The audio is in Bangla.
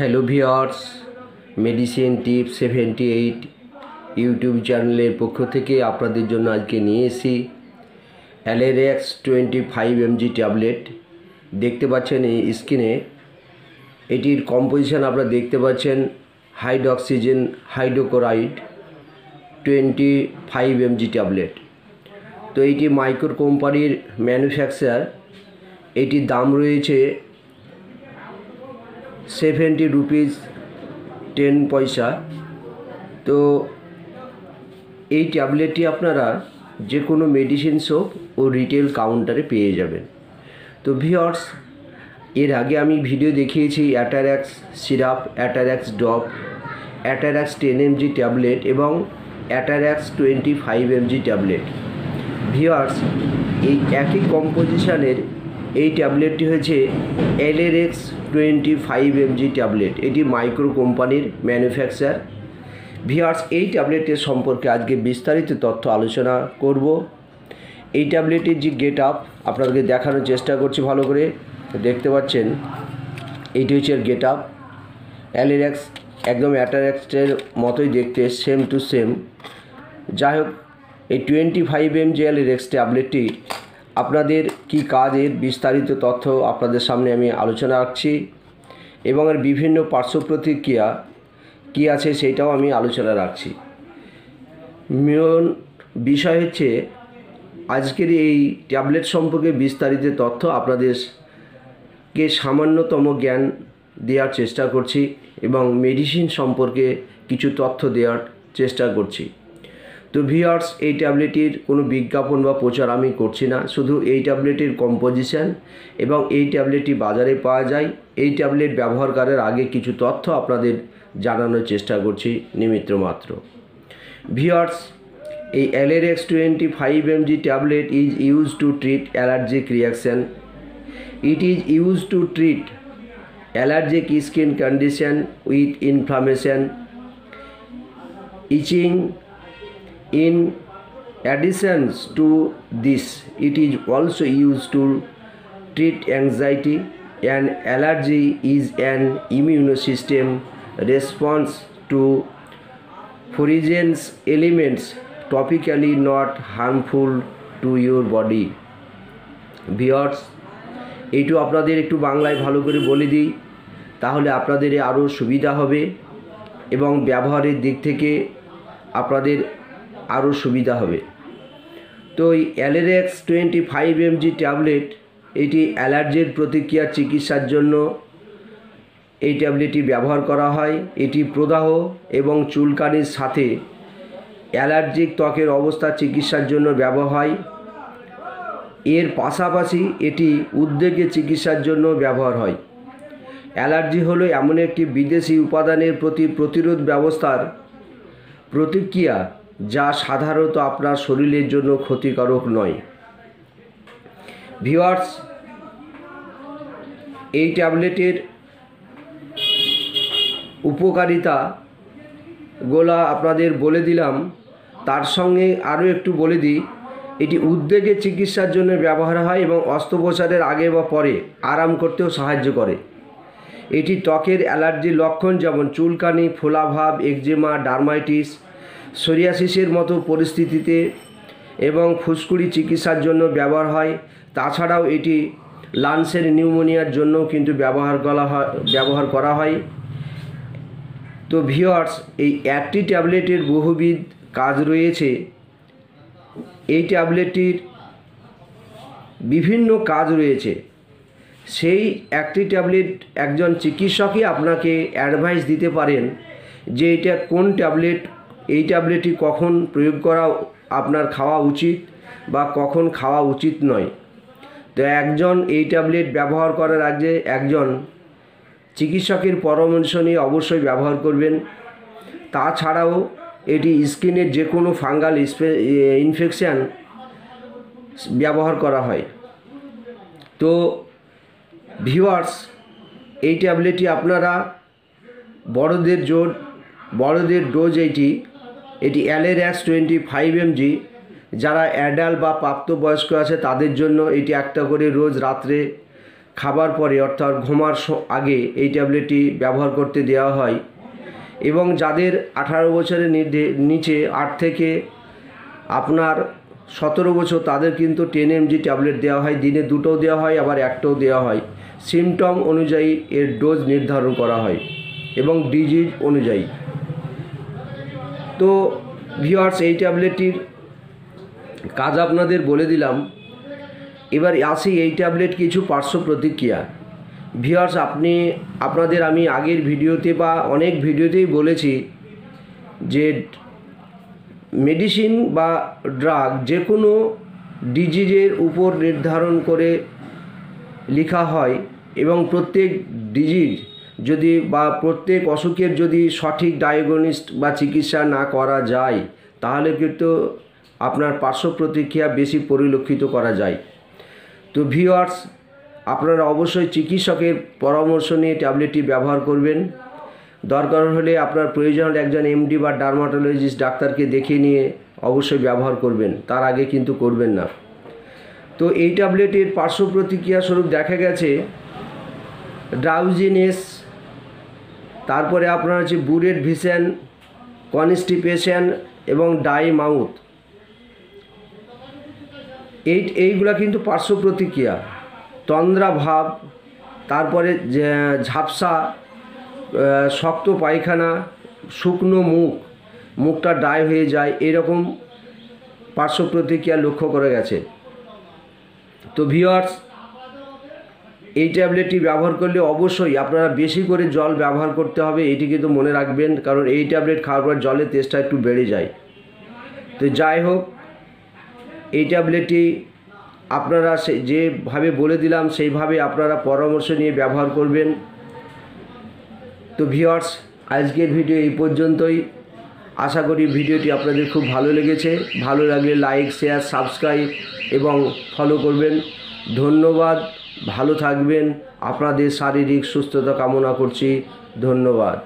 Hello viewers, medicine tips 78 YouTube চ্যানেলের পক্ষ থেকে আপনাদের জন্য আজকে নিয়ে এসেছি অ্যালেরেক্স 25 mg ট্যাবলেট। দেখতে পাচ্ছেন এই স্ক্রিনে এটির কম্পোজিশন আপনারা দেখতে পাচ্ছেন হাইড্রোক্সিজেন হাইড্রোক্লোরাইড 25 mg ট্যাবলেট। তো এইটি মাইক্রো কোম্পানির ম্যানুফ্যাকচার। এটির দাম রয়েছে 70 রুপিস 10 পয়সা। তো এই ট্যাবলেটটি আপনারা যে কোনো মেডিসিন শপ ও রিটেল কাউন্টারে পেয়ে যাবেন। তো ভিউয়ার্স, এর আগে আমি ভিডিও দেখিয়েছি অ্যাটারেক্স সিরাপ, অ্যাটারেক্স ড্রপ, অ্যাটারেক্স 10 mg ট্যাবলেট এবং অ্যাটারেক্স 25 mg ট্যাবলেট। ভিউয়ার্স, এই একই কম্পোজিশনের এই ট্যাবলেটটি হয়েছে অ্যালেরেক্স 25 mg ট্যাবলেট। এটি মাইক্রো কোম্পানির ম্যানুফ্যাকচার। ভিউয়ার্স, এই ট্যাবলেটের সম্পর্কে আজকে বিস্তারিত তথ্য আলোচনা করব। এই ট্যাবলেটের যে গেট আপ আপনাদেরকে দেখানোর চেষ্টা করছি। ভালো করে দেখতে পাচ্ছেন এইটি হচ্ছে গেট আপ। অ্যালেরেক্স একদম অ্যাটারেক্সের মতোই দেখতে, সেম টু সেম। যাই হোক, এই 25 mg অ্যালেরেক্স ট্যাবলেটটি আপনাদের কি কাজের বিস্তারিত তথ্য আপনাদের সামনে আমি আলোচনা রাখছি এবং এর বিভিন্ন পার্শ্ব প্রতিক্রিয়া কী আছে সেটাও আমি আলোচনা রাখছি। মেন বিষয় হচ্ছে আজকের এই ট্যাবলেট সম্পর্কে বিস্তারিত তথ্য আপনাদেরকে সামান্যতম জ্ঞান দেওয়ার চেষ্টা করছি এবং মেডিসিন সম্পর্কে কিছু তথ্য দেওয়ার চেষ্টা করছি। তো ভিউয়ার্স, এই ট্যাবলেটের কোনো বিজ্ঞাপন বা প্রচার আমি করছি না, শুধু এই ট্যাবলেটের কম্পোজিশন এবং এই ট্যাবলেটটি বাজারে পাওয়া যায়। এই ট্যাবলেট ব্যবহার করার আগে কিছু তথ্য আপনাদের জানানোর চেষ্টা করছি নিমিত্ত মাত্র। ভিউয়ার্স, এই Allerex 25 mg tablet is use to treat allergic reaction. It is use to treat allergic skin condition with inflammation, itching. In addition to this, it is also used to treat anxiety. An allergy is an immune system response to foreign elements topically not harmful to your body. Viewers, এইটু আপনাদের একটু বাংলায় ভালো করে বলে দিই, তাহলে আপনাদের আরও সুবিধা হবে এবং ব্যবহারের দিক থেকে আপনাদের আরও সুবিধা হবে। তো এই অ্যালেরেক্স 25 mg ট্যাবলেট এটি অ্যালার্জির প্রতিক্রিয়া চিকিৎসার জন্য এই ট্যাবলেটটি ব্যবহার করা হয়। এটি প্রদাহ এবং চুলকানির সাথে অ্যালার্জিক ত্বকের অবস্থা চিকিৎসার জন্য ব্যবহার হয়। এর পাশাপাশি এটি উদ্বেগের চিকিৎসার জন্য ব্যবহার হয়। অ্যালার্জি হলো এমন একটি বিদেশি উপাদানের প্রতি প্রতিরোধ ব্যবস্থার প্রতিক্রিয়া যা সাধারণত আপনার শরীরের জন্য ক্ষতিকারক নয়। ভিউয়ার্স, এই ট্যাবলেটের উপকারিতাগুলো আপনাদের বলে দিলাম, তার সঙ্গে আরও একটু বলে দিই, এটি উদ্বেগের চিকিৎসার জন্য ব্যবহার হয় এবং অস্ত্রোপচারের আগে বা পরে আরাম করতেও সাহায্য করে। এটি ত্বকের অ্যালার্জির লক্ষণ যেমন চুলকানি, ফোলাভাব, একজিমা, ডার্মাইটিস, সোরিয়াসিসের মতো পরিস্থিতিতে এবং ফুসকুড়ি চিকিৎসার জন্য ব্যবহার হয়। তাছাড়াও এটি লাংসের নিউমোনিয়ার জন্য কিন্তু ব্যবহার করা হয়। তো ভিউয়ার্স, এই একটি ট্যাবলেটের বহুবিধ কাজ রয়েছে। এই ট্যাবলেটটির বিভিন্ন কাজ রয়েছে। সেই একটি ট্যাবলেট একজন চিকিৎসকই আপনাকে অ্যাডভাইস দিতে পারেন যে এটা কোন ট্যাবলেট, এই ট্যাবলেটটি কখন প্রয়োগ করা আপনার খাওয়া উচিত বা কখন খাওয়া উচিত নয়। তো একজন এই ট্যাবলেট ব্যবহার করার আগে একজন চিকিৎসকের পরামর্শ নিয়ে অবশ্যই ব্যবহার করবেন। তাছাড়াও এটি স্কিনের যে কোনো ফাঙ্গাল ইনফেকশান ব্যবহার করা হয়। তো ভিউয়ার্স, এই ট্যাবলেটটি আপনারা বড়দের ডোজ এটি অ্যালেরেক্স 25 mg যারা অ্যাডাল্ট বা প্রাপ্তবয়স্ক আছে তাদের জন্য এটি একটা করে রোজ রাত্রে খাবার পরে অর্থাৎ ঘুমার আগে এই ট্যাবলেটটি ব্যবহার করতে দেওয়া হয়। এবং যাদের 18 বছরের নিচে 8 থেকে আপনার 17 বছর তাদের কিন্তু 10 mg ট্যাবলেট দেওয়া হয়, দিনে 2টোও দেওয়া হয়, আবার 1টোও দেওয়া হয়। সিমটম অনুযায়ী এর ডোজ নির্ধারণ করা হয় এবং ডিজিজ অনুযায়ী। তো ভিউয়ার্স, এই ট্যাবলেটটির কাজ আপনাদের বলে দিলাম। এবার আসি এই ট্যাবলেট কিছু পার্শ্ব প্রতিক্রিয়া। ভিউয়ার্স, আপনাদের আমি আগের ভিডিওতে বা অনেক ভিডিওতেই বলেছি যে মেডিসিন বা ড্রাগ যে কোনো ডিজিজের উপর নির্ধারণ করে লেখা হয় এবং প্রত্যেক ডিজিজ যদি বা প্রত্যেক অসুখের যদি সঠিক ডায়াগনোস্ট বা চিকিৎসা না করা যায় তাহলে কিন্তু আপনার পার্শ্ব প্রতিক্রিয়া বেশি পরিলক্ষিত করা যায়। তো ভিউয়ার্স, আপনারা অবশ্যই চিকিৎসকের পরামর্শ নিয়ে ট্যাবলেটটি ব্যবহার করবেন। দরকার হলে আপনার প্রয়োজন হলে একজন এমডি বা ডার্মাটোলজিস্ট ডাক্তারকে দেখে নিয়ে অবশ্যই ব্যবহার করবেন, তার আগে কিন্তু করবেন না। তো এই ট্যাবলেটের পার্শ্ব প্রতিক্রিয়া স্বরূপ দেখা গেছে ড্রাউজিনেস, তারপরে আপনার হচ্ছে বুরেড ভিশন, কনস্টিপেশন এবং ডাই মাউথ, এইগুলা কিন্তু পার্শ্ব প্রতিক্রিয়া। তন্দ্রা ভাব, তারপরে ঝাপসা, শক্ত পায়খানা, শুকনো মুখটা ড্রাই হয়ে যায়, এরকম পার্শ্ব প্রতিক্রিয়া লক্ষ্য করা গেছে। তো ভিউয়ার্স, এই ট্যাবলেটটি ব্যবহার করলে অবশ্যই আপনারা বেশি করে জল ব্যবহার করতে হবে, এটি কিন্তু মনে রাখবেন, কারণ এই ট্যাবলেট খাওয়ার পর জলের তেষ্টা একটু বেড়ে যায়। তো যাই হোক, এই ট্যাবলেটটি আপনারা যেভাবে বলে দিলাম সেইভাবে আপনারা পরামর্শ নিয়ে ব্যবহার করবেন। তো ভিউয়ার্স, আজকের ভিডিও এই পর্যন্তই। আশা করি ভিডিওটি আপনাদের খুব ভালো লেগেছে। ভালো লাগলে লাইক, শেয়ার, সাবস্ক্রাইব এবং ফলো করবেন। ধন্যবাদ, ভালো থাকবেন। আপনাদের শারীরিক সুস্থতা কামনা করছি। ধন্যবাদ।